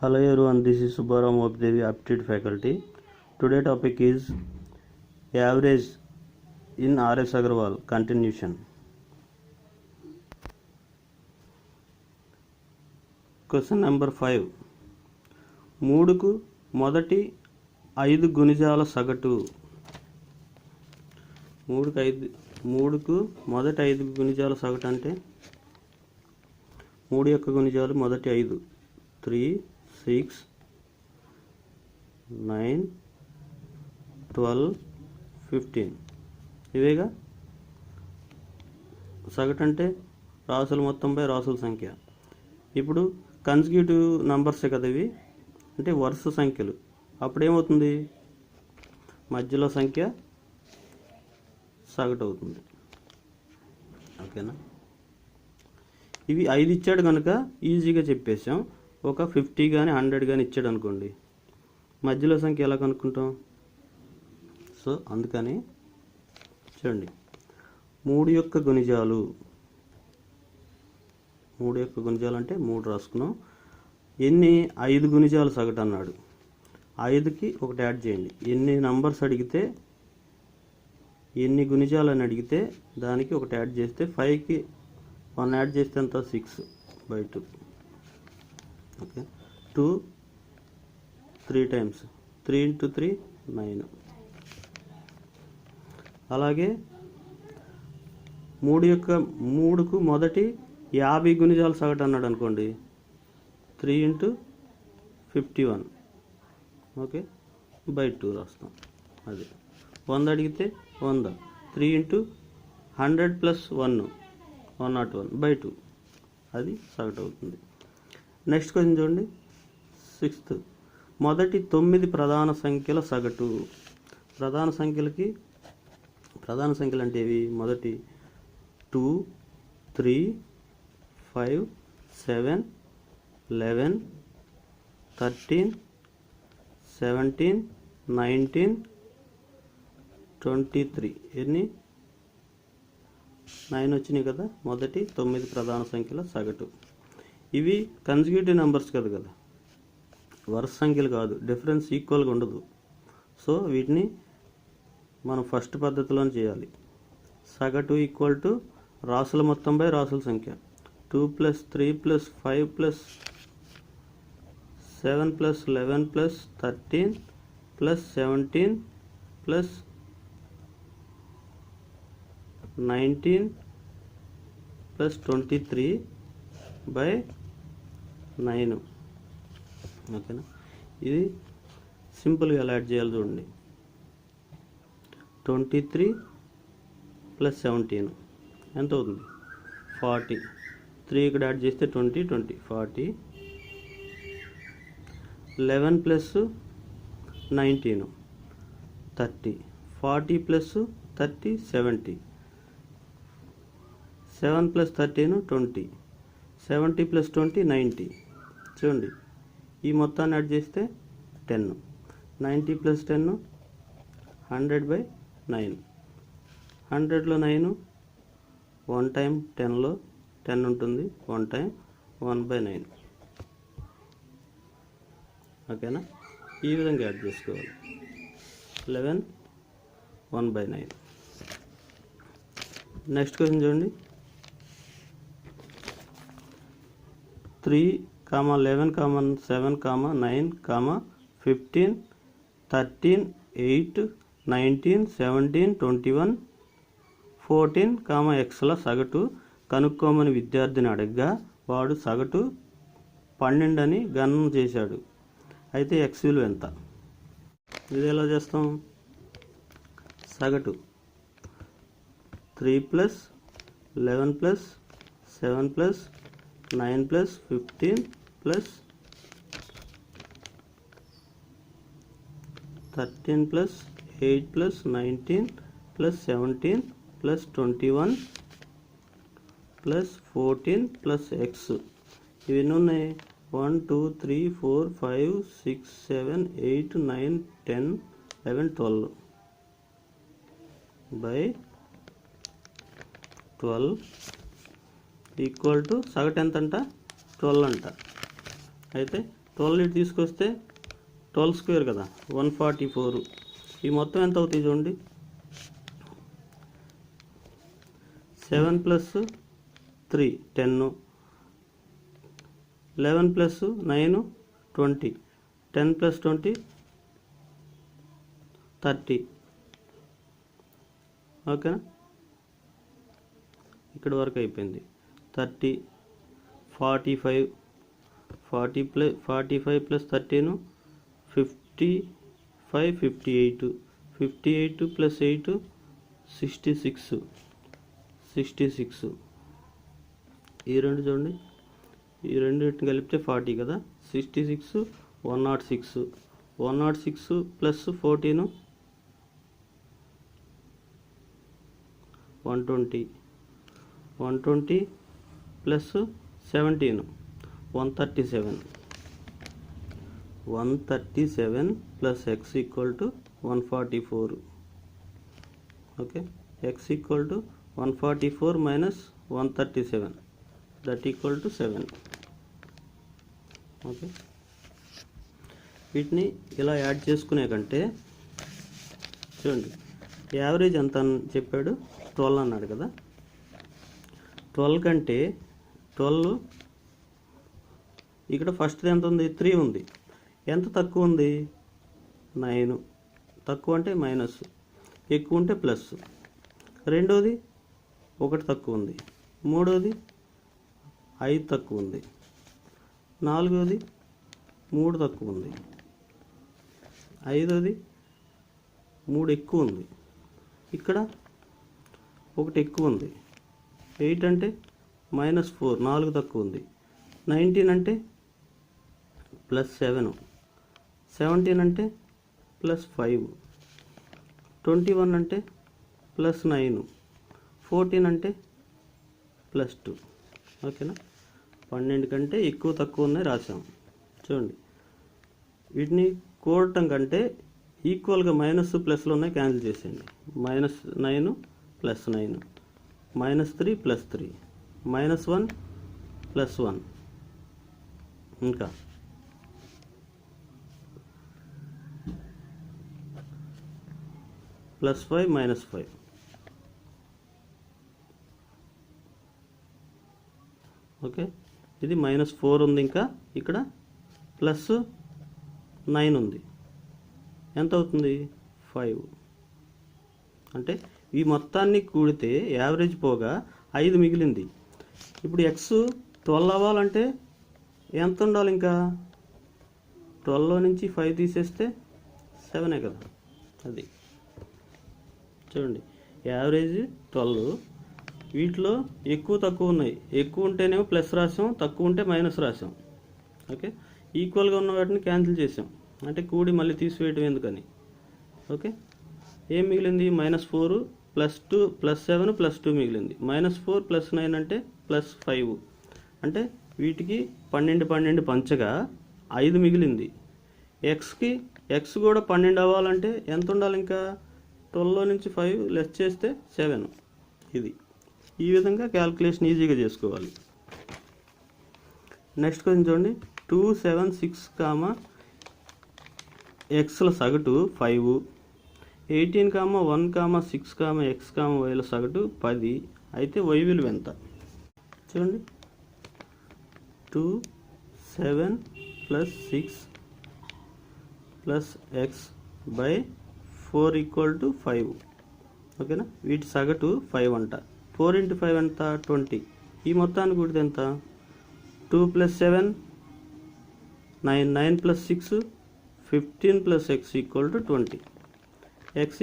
Hello everyone, this is Subbaram Mopdevi, aptitude faculty. Today topic is average in R.S. Agarwal continuation. Question number 5. మూడుకు మొదటి 5 గుణిజాల సగటు. మూడుకు మొదటి 5 గుణిజాల సగటు అంటే 3 యొక్క గుణిజాలు మొదటి 5 3 6 9 12 15 ఇవేగా సగటు అంటే రాసుల మొత్తంపై రాసుల సంఖ్య. ఇప్పుడు కన్సిక్యూటివ్ నంబర్సే కదా ఇవి, అంటే వరుస సంఖ్యలు. అప్పుడేమవుతుంది, మధ్యలో సంఖ్య సగటు అవుతుంది. ఓకేనా? ఇవి 5 ఇచ్చాడు కనుక ఈజీగా చెప్పేసాం. ఒక 50 కానీ 100 కానీ ఇచ్చాడు అనుకోండి, మధ్యలో సంఖ్య ఎలా కనుక్కుంటాం? సో అందుకని చూడండి, 3 యొక్క గుణిజాలు అంటే 3 రాసుకున్నాం. ఎన్ని 5 గుణిజాలు సగటు అన్నాడు, 5కి ఒకటి యాడ్ చేయండి. ఎన్ని నంబర్స్ అడిగితే, ఎన్ని గుణిజాలు అని అడిగితే దానికి ఒకటి యాడ్ చేస్తే 5కి 1 యాడ్ చేస్తే ఎంత? 6/2. Okay, 2 3 times 3 × 3 9. అలాగే 3కు మొదటి 50 గుణిజాలు సగటు అన్నాడు అనుకోండి, 3 × 51. ఓకే, /2 రాస్తాం. అది 100 అడిగితే 100, 3 × 100 + 1 101/2. అది సగటు అవుతుంది. నెక్స్ట్ క్వశ్చన్ చూడండి, 6th. మొదటి 9 ప్రధాన సంఖ్యల సగటు. ప్రధాన సంఖ్యలు అంటే ఇవి మొదటి 2 3 5 7 11 13 17 19 23. ఎన్ని? 9 వచ్చినాయి కదా. మొదటి 9 ప్రధాన సంఖ్యల సగటు. ఇవి కన్సిక్యూటివ్ నెంబర్స్ కదా, వరుస సంఖ్యలు కాదు, డిఫరెన్స్ ఈక్వల్గా ఉండదు. సో వీటిని మనం ఫస్ట్ పద్ధతిలోనే చేయాలి. సగటు ఈక్వల్ టు రాసుల మొత్తంపై రాసుల సంఖ్య. 2 + 3 + 5 + 7 + 11 + 13 + 17 + 19 + 23/9. ఓకేనా? ఇది సింపుల్గా ఎలా యాడ్ చేయాలి చూడండి. 23 + 17 ఎంత అవుతుంది? 40. 3 ఇక్కడ యాడ్ చేస్తే 20 40. 11 + 19 30. 40 + 30 70. 7 + 13 20. 70 + 20 90. చూడండి, ఈ మొత్తాన్ని యాడ్ చేస్తే 10. 90 + 10 100/9. 100లో 9 1 టైం 10లో 10 ఉంటుంది, 1 టైం 1/9. ఓకేనా? ఈ విధంగా యాడ్ చేసుకోవాలి. 11 1/9. నెక్స్ట్ క్వశ్చన్ చూడండి, 3, 11, 7, 9, 15, 13, 8, 19, 17, 21, 14, xల సగటు కనుక్కోమని విద్యార్థిని అడగగా వాడు సగటు 12 అని గణన చేశాడు. అయితే x విలువ ఎంత? ఇది ఎలా చేస్తాం? సగటు 3 + 11 + 7 + 9 + 15 + 13 + 8 + 19 + 17 + 21 + 14 + x. ఇవి ఎన్ని ఉన్నాయి? 1 2 3 4 5 6 7 8 9 10 11 12/12 ఈక్వల్ టు సగటు ఎంత అంట? 12 అంట. అయితే 12 ఇటు తీసుకొస్తే 12 స్క్వేర్ కదా 144. ఈ మొత్తం ఎంత అవుతుంది చూడండి, 7 ప్లస్ 3 10, 11 ప్లస్ 9 20, 10 ప్లస్ 20 30. ఓకేనా, ఇక్కడ వరకు అయిపోయింది. 30, 45 ప్లస్ 13 55, 58 ప్లస్ 8 66. ఈ రెండు చూడండి, ఈ రెండింటిని కలిపితే 40 కదా. 66 106 plus 14 120 plus 17 137 plus x equal to 144. Okay, x equal to 144 minus 137 that equal to 7. Okay, వీటిని ఇలా యాడ్ చేసుకునే కంటే చూడండి, యావరేజ్ ఎంత అని చెప్పాడు, 12 అన్నాడు కదా. 12 కంటే 12 ఇక్కడ ఫస్ట్ ఎంత ఉంది, 3 ఉంది. ఎంత తక్కువ ఉంది, 9. తక్కువ అంటే మైనస్, ఎక్కువ ఉంటే ప్లస్. రెండోది 1 తక్కువ ఉంది. మూడోది 5 తక్కువ ఉంది. నాలుగోది 3 తక్కువ ఉంది. ఐదోది 3 ఎక్కువ ఉంది. ఇక్కడ 1 ఎక్కువ ఉంది. 8 అంటే -4 4 తక్కువ ఉంది. 19 అంటే +7, 17 అంటే +5, 21 అంటే +9, 14 అంటే +2. ఓకేనా, 12 కంటే ఎక్కువ తక్కువ ఉన్నాయి రాసాం. చూడండి, వీటిని కూడటం కంటే ఈక్వల్గా మైనస్ ప్లస్లో ఉన్నాయి, క్యాన్సిల్ చేసేయండి. -9 +9, -3 +3, -1 +1, ఇంకా +5 -5. ఓకే, ఇది -4 ఉంది. ఇంకా ఇక్కడ +9 ఉంది. ఎంత అవుతుంది, 5. అంటే ఈ మొత్తాన్ని కూడితే యావరేజ్ పోగా 5 మిగిలింది. ఇప్పుడు x 12 అవ్వాలంటే ఎంత ఉండాలి, ఇంకా 12లో నుంచి 5 తీసేస్తే 7 కదా. అది చూడండి, యావరేజ్ 12. వీటిలో ఎక్కువ తక్కువ ఉన్నాయి. ఎక్కువ ఉంటేనేమో ప్లస్ రాసాం, తక్కువ ఉంటే మైనస్ రాసాం. ఓకే, ఈక్వల్గా ఉన్న వాటిని క్యాన్సిల్ చేసాం, అంటే కూడి మళ్ళీ తీసివేయటం ఎందుకని. ఓకే, ఏం మిగిలింది, -4 +2 +7 +2 మిగిలింది. -4 +9 అంటే +5. అంటే వీటికి 12 పంచగా 5 మిగిలింది. x కూడా 12 అవ్వాలంటే ఎంత ఉండాలి, ఇంకా 12లో నుంచి 5 లెస్ చేస్తే 7. ఇది ఈ విధంగా క్యాల్కులేషన్ ఈజీగా చేసుకోవాలి. నెక్స్ట్ క్వశ్చన్ చూడండి, 2 7 6, xల సగటు 5, 18, 1, 6, x, yల సగటు 10. అయితే y విలువ ఎంత? చూడండి, 2 7 + 6 + x / 4 = 5. ఓకేనా, వీటి సగటు 5 అంట. 4 × 5 ఎంత, 20. ఈ మొత్తాన్ని కూడితే ఎంత, 2 + 7 9, 9 + 6 15 + x = 20. x =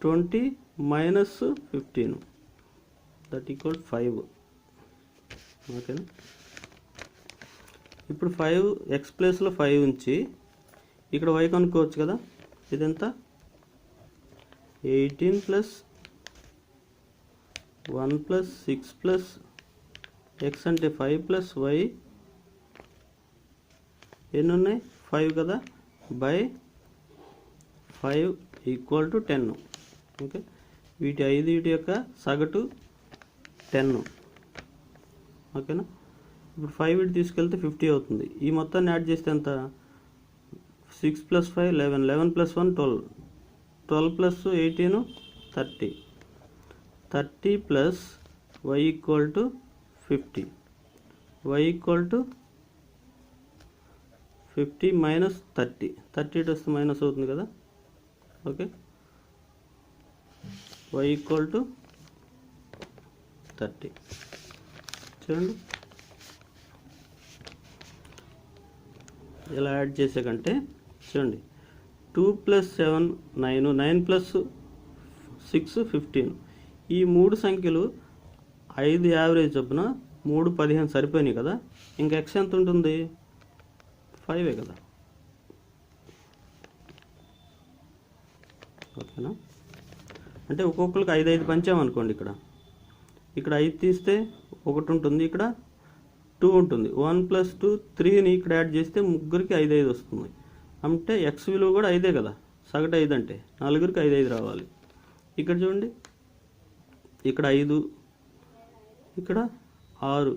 20 - 15 that equal 5. ఓకేనా, ఇప్పుడు 5 x ప్లేస్లో 5 ఉంచి ఇక్కడ y కనుక్కోవచ్చు కదా. ఇదెంత, 18 + 1 + 6 + x అంటే 5 + y ఎన్ని ఉన్నాయి, 5 కదా, /5 = 10. ఓకే, వీటి 5 యొక్క సగటు 10. ఓకేనా, ఇప్పుడు 5 ఇటు తీసుకెళ్తే 50 అవుతుంది. ఈ మొత్తాన్ని యాడ్ చేస్తే ఎంత? 6 + 5 11, 11 + 1 12, 12 + 18 30, 30 + y = 50, y = 50 - 30, 30 ఇటు వస్తే మైనస్ అవుతుంది కదా. Okay, y = 30. చూడండి ఇలా యాడ్ చేసాకంటే చూడండి 2 + 7 9, 9 + 6 15. ఈ మూడు సంఖ్యలు 5 యావరేజ్ చొప్పున 3 15 సరిపోయినాయి కదా. ఇంకా ఎక్స్ ఎంత ఉంటుంది? 5 కదా. ఓకేనా? అంటే ఒక్కొక్కరికి 5 5 పంచామనుకోండి. ఇక్కడ 5 తీస్తే 1 ఉంటుంది, ఇక్కడ 2 ఉంటుంది. 1 + 2 3ని ఇక్కడ యాడ్ చేస్తే ముగ్గురికి 5 5 వస్తుంది. అంటే ఎక్స్ విలువ కూడా 5 కదా. సగటు 5 అంటే నలుగురికి 5 5 రావాలి. ఇక్కడ చూడండి, ఇక్కడ 5, ఇక్కడ 6,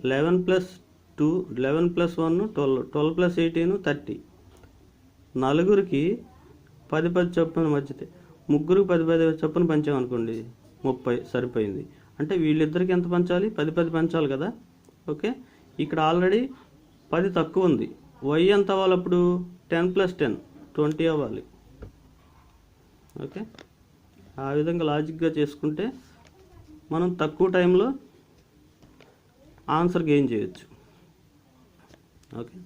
11 + 2 11 + 1 12, 12 + 18 30. నలుగురికి 10 10 చొప్పున మధ్యతే ముగ్గురికి 10 10 చొప్పున పంచామనుకోండి 30 సరిపోయింది. అంటే వీళ్ళిద్దరికి ఎంత పంచాలి? 10 10 పంచాలి కదా. ఓకే, ఇక్కడ ఆల్రెడీ 10 తక్కువ ఉంది. y ఎంత అవ్వాలి అప్పుడు? 10 + 10 20 అవ్వాలి. ఓకే, ఆ విధంగా లాజిక్గా చేసుకుంటే మనం తక్కువ టైంలో ఆన్సర్ గెయిన్ చేయొచ్చు. ఓకే,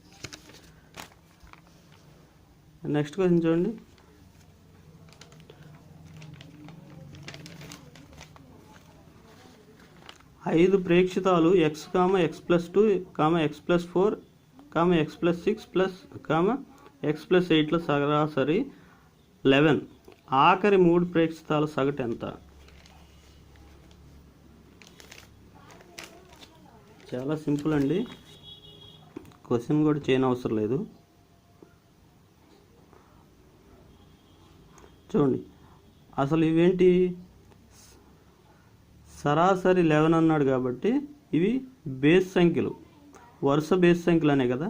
నెక్స్ట్ క్వశ్చన్ చూడండి. ఐదు ప్రేక్షితాలు x, x + 2, x + 4, x + 6, x + 8ల సరాసరి 11. ఆఖరి 3 ప్రేక్షితాల సగటు ఎంత? చాలా సింపుల్ అండి, క్వశ్చన్ కూడా చేయనవసరం లేదు. చూడండి, అసలు ఇవేంటి? సరాసరి 11 అన్నాడు కాబట్టి ఇవి బేస్ సంఖ్యలు, వరుస బేస్ సంఖ్యలు అనే కదా.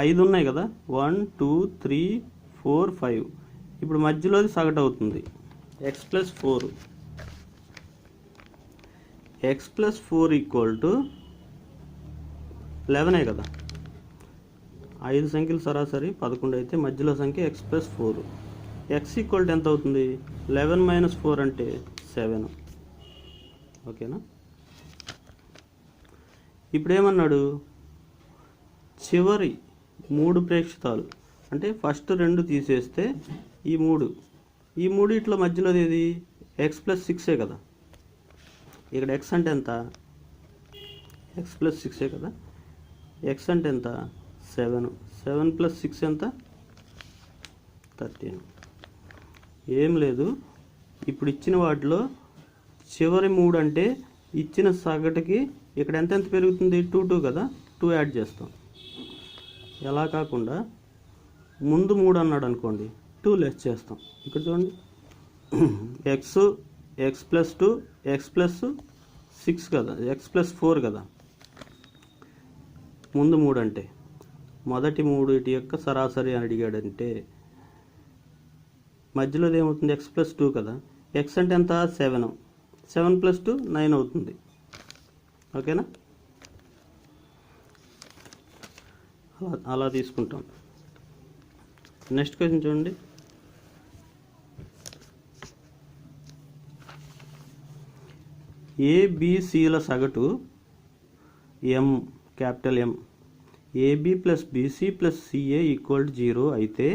5 ఉన్నాయి కదా, 1 2 3 4 5. ఇప్పుడు మధ్యలోది సగటు అవుతుంది x + 4. x + 4 = 11 కదా. 5 సంఖ్యలు సరాసరి 11 అయితే మధ్యలో సంఖ్య x + 4. x = ఎంత అవుతుంది? 11 - 4 అంటే 7. ఓకేనా? ఇప్పుడు ఏమన్నాడు? చివరి 3 ప్రేక్షితాలు అంటే ఫస్ట్ 2 తీసేస్తే ఈ 3 ఇట్లా మధ్యలో ఏది? x + 6 కదా. ఇక్కడ x అంటే ఎంత? x + 6 కదా. x అంటే ఎంత? 7. 7 + 6 ఎంత? 13. ఏం లేదు, ఇప్పుడు ఇచ్చిన వాటిలో చివరి 3 అంటే ఇచ్చిన సగటుకి ఇక్కడ ఎంత పెరుగుతుంది? 2 2 కదా. 2 యాడ్ చేస్తాం. ఎలా కాకుండా ముందు 3 అన్నాడు అనుకోండి, 2 లెస్ చేస్తాం. ఇక్కడ చూడండి, x + 2, x + 6 కదా, x + 4 కదా. ముందు 3 అంటే మొదటి 3 యొక్క సరాసరి అని అడిగాడంటే మధ్యలో ఏమవుతుంది? x + 2 కదా. x అంటే ఎంత? 7. 7 + 2 9 అవుతుంది. ఓకేనా? అలా తీసుకుంటాం. నెక్స్ట్ క్వశ్చన్ చూడండి. ఏబిసిల సగటు m, capital M. AB + BC + CA = 0 అయితే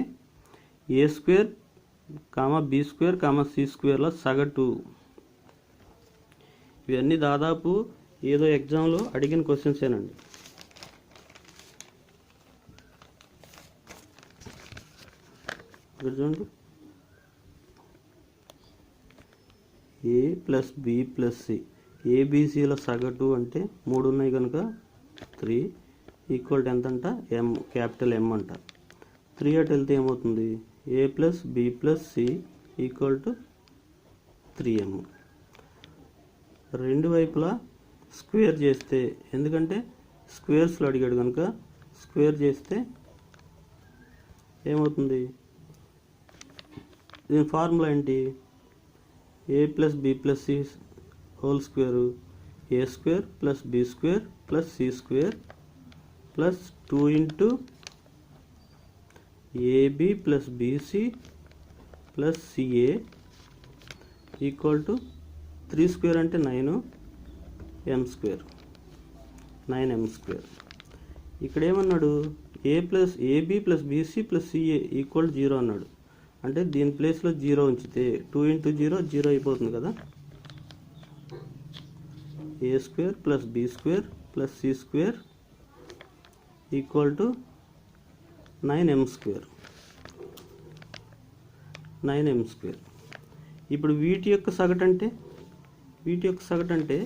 A², B², C² సగటు. ఇవన్నీ దాదాపు ఏదో ఎగ్జామ్లో అడిగిన క్వశ్చన్సేనండి. ఇక్కడ చూడండి, A + B + C, ఏబిసిల సగటు అంటే 3 ఉన్నాయి కనుక 3 = ఎంతంట? M, క్యాపిటల్ M అంట. 3 అటు వెళ్తే ఏమవుతుంది? A + B + C = 3M. రెండు వైపులా స్క్వేర్ చేస్తే, ఎందుకంటే స్క్వేర్స్లో అడిగాడు కనుక స్క్వేర్ చేస్తే ఏమవుతుంది? దీని ఫార్ములా ఏంటి? A plus B plus C whole square A square plus B square plus C square plus 2 into AB plus BC plus CA equal to 3 square అంటే 9 ఎం స్క్వేర్ 9m స్క్వేర్. ఇక్కడ ఏమన్నాడు? AB plus BC plus CA equal 0 అన్నాడు. అంటే దీని ప్లేస్లో 0 ఉంచితే 2 into 0 0 అయిపోతుంది కదా. A square plus B square plus C square equal to 9m square 9m square. ఇప్పుడు వీటి యొక్క సగటు అంటే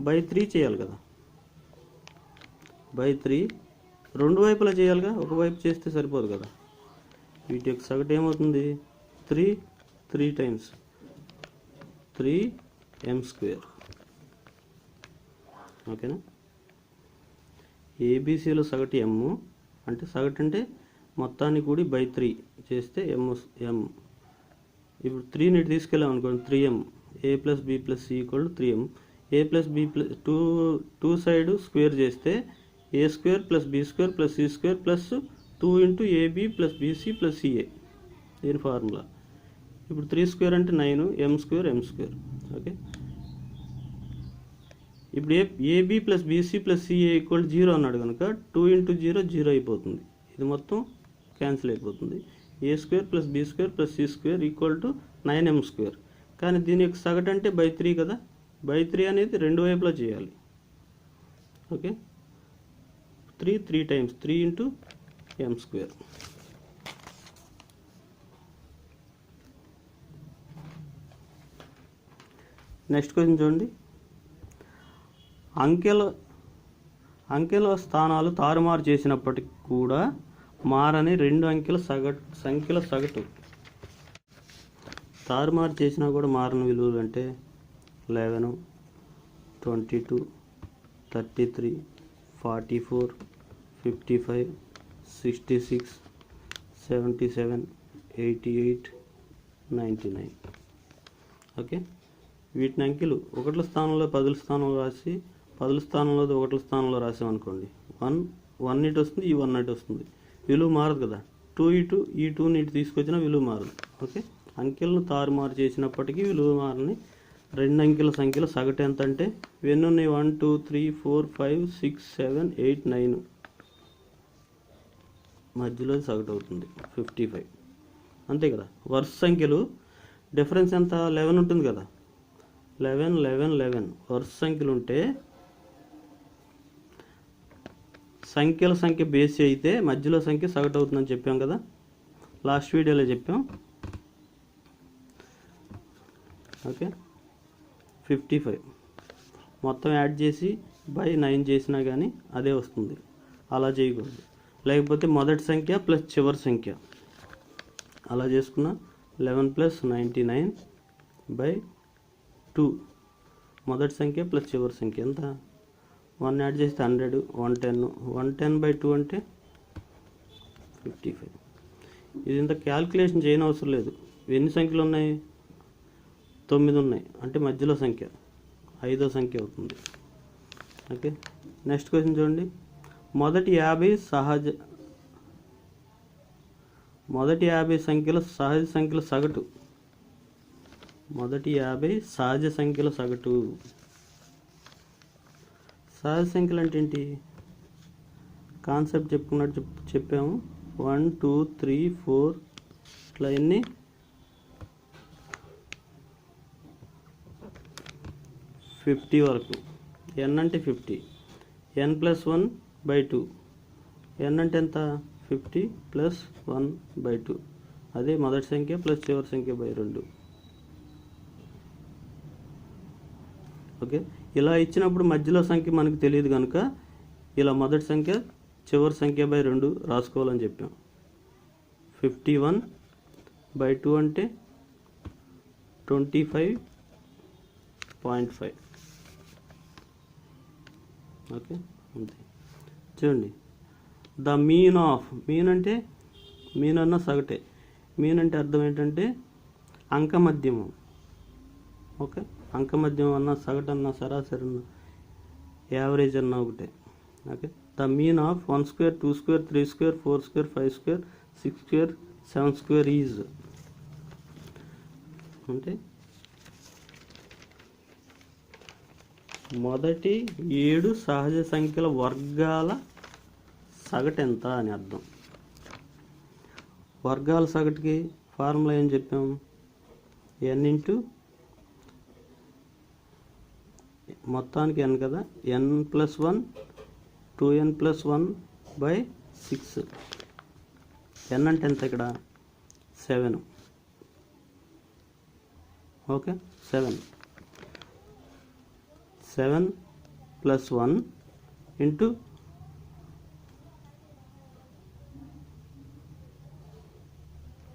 బై 3 చేయాలి కదా. బై 3 రెండు వైపులా చేయాలిగా, ఒకవైపు చేస్తే సరిపోదు కదా. వీటి యొక్క సగటు ఏమవుతుంది? 3 టైమ్స్ 3m స్క్వేర్. ఓకేనా? ఏబీసీలో సగటు m అంటే సగటు అంటే మొత్తాన్ని కూడి బై 3 చేస్తే m. ఇప్పుడు 3ని తీసుకెళ్ళాం అనుకోండి 3m. A plus B plus C equal 3m. A plus B plus two side square చేస్తే A square plus B square plus C square plus 2 into AB plus BC plus CA దీని formula. ఇప్పుడు 3 square అంటే 9 m square m square. Okay, ఇప్పుడు AB plus BC plus CA equal 0 అన్నాడు కనుక 2 into 0 0 అయిపోతుంది. ఇది మొత్తం క్యాన్సిల్ అయిపోతుంది. A square plus B square plus C square equal to 9m square. కానీ దీని యొక్క సగటు అంటే బై 3 కదా. బై 3 అనేది రెండు వైపులా చేయాలి. Okay, 3 times 3 into m square. Next question చూడండి. అంకెల స్థానాలు తారుమారు చేసినప్పటికీ కూడా మారని రెండు సంఖ్యల సగటు. తారుమారు చేసినా కూడా మారని విలువలు అంటే 11, 22, 33, 44, 55, 66, 77, 88, 99. ఓకే, వీటిని అంకెలు ఒకట్ల స్థానంలో పదుల స్థానంలో రాసి, పదుల స్థానంలో ఒకట్ల స్థానంలో రాసామనుకోండి 1 ఇటు వస్తుంది, ఈ 1 ఇటు వస్తుంది. విలువ మారదు కదా. 2 ఇటు ఈ 2ని ఇటు తీసుకొచ్చినా విలువ మారదు. ఓకే, అంకెలను తారుమారు చేసినప్పటికీ విలువ మారని రెండు అంకెల సంఖ్యల సగటు ఎంత అంటే ఎన్ని ఉన్నాయి? 1 2 3 4 5 6 7 8 9 మధ్యలో సగటు అవుతుంది 55. అంతే కదా. వరుస సంఖ్యలు డిఫరెన్స్ ఎంత? 11 ఉంటుంది కదా. 11 వరుస సంఖ్యలు ఉంటే సంఖ్యల సంఖ్య బేసి అయితే మధ్యలో సంఖ్య సగటు అవుతుందని చెప్పాం కదా, లాస్ట్ వీడియోలో చెప్పాం. ఓకే, 55 మొత్తం యాడ్ చేసి బై 9 చేసినా కానీ అదే వస్తుంది. అలా చేయకూడదు. లేకపోతే మొదటి సంఖ్య ప్లస్ చివరి సంఖ్య అలా చేసుకున్న 11 ప్లస్ 99 బై 2. మొదటి సంఖ్య ప్లస్ చివరి సంఖ్య ఎంత? 1 యాడ్ చేస్తే 100, 110 బై 2 అంటే 55. ఇది ఇంత క్యాల్కులేషన్ చేయని అవసరం లేదు. ఎన్ని సంఖ్యలు ఉన్నాయి? 9 ఉన్నాయి. అంటే మధ్యలో సంఖ్య 5వ సంఖ్య అవుతుంది. ఓకే, నెక్స్ట్ క్వశ్చన్ చూడండి. మొదటి 50 సంఖ్యల సహజ సంఖ్యల సగటు. మొదటి 50 సహజ సంఖ్యల సగటు. సహజ సంఖ్యలు అంటే ఏంటి? కాన్సెప్ట్ చెప్పుకున్నట్టు చెప్పాము. 1 2 3 4 ఇట్లా ఎన్ని 50 వరకు. n అంటే 50, n ప్లస్ 1 బై 2. n అంటే ఎంత? 50 ప్లస్ 1 బై 2. అదే మొదటి సంఖ్య ప్లస్ చివరి సంఖ్య బై 2. ఓకే, ఇలా ఇచ్చినప్పుడు మధ్యలో సంఖ్య మనకు తెలియదు కనుక ఇలా మొదటి సంఖ్య చివరి సంఖ్య బై 2 రాసుకోవాలని చెప్పాం. 51 బై 2 అంటే 25.5. ఓకే, అంతే. చూడండి, ద మీన్ ఆఫ్, మీన్ అంటే మీన్ అన్న సగటే. మీన్ అంటే అర్థం ఏంటంటే అంకమద్యము. ఓకే, అంకమద్యం అన్న సగటు అన్న సరాసరి అన్న యావరేజ్ అన్న ఒకటే. Okay, the mean of 1 square 2 square 3 square 4 square 5 square 6 square 7 square is అంటే మొదటి 7 సహజ సంఖ్యల వర్గాల సగటు ఎంత అని అర్థం. వర్గాల సగటుకి ఫార్ములా ఏం చెప్పాము? n ఇంటూ మొత్తానికి n కదా, n+1 2n+1/6. n అంటే ఎంత ఇక్కడ? 7. Okay, 7 + 1 into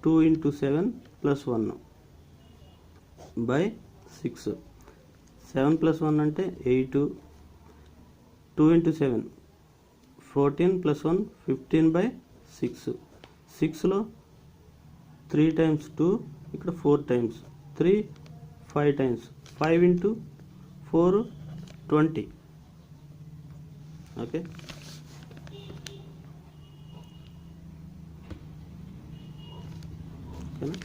2 × 7 + 1/6. 7 + 1 అంటే 8. 2 × 7 14 + 1 15/6. 6లో 3 times 2, ఇక్కడ 4 times 3 5 times 5 × 4 20. ఓకే, ఓకేనా?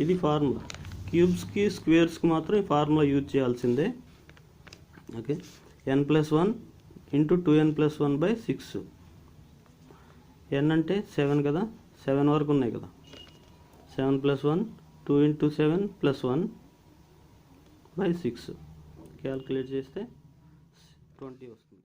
ఇది ఫార్ములా. క్యూబ్స్కి స్క్వేర్స్కి మాత్రం ఈ ఫార్ములా యూజ్ చేయాల్సిందే. Okay, n+1 × 2n+1/6. n అంటే 7 కదా, 7 వరకు ఉన్నాయి కదా. 7 + 1 2 × 7 + 1/6 క్యాల్కులేట్ చేస్తే 20 వస్తుంది.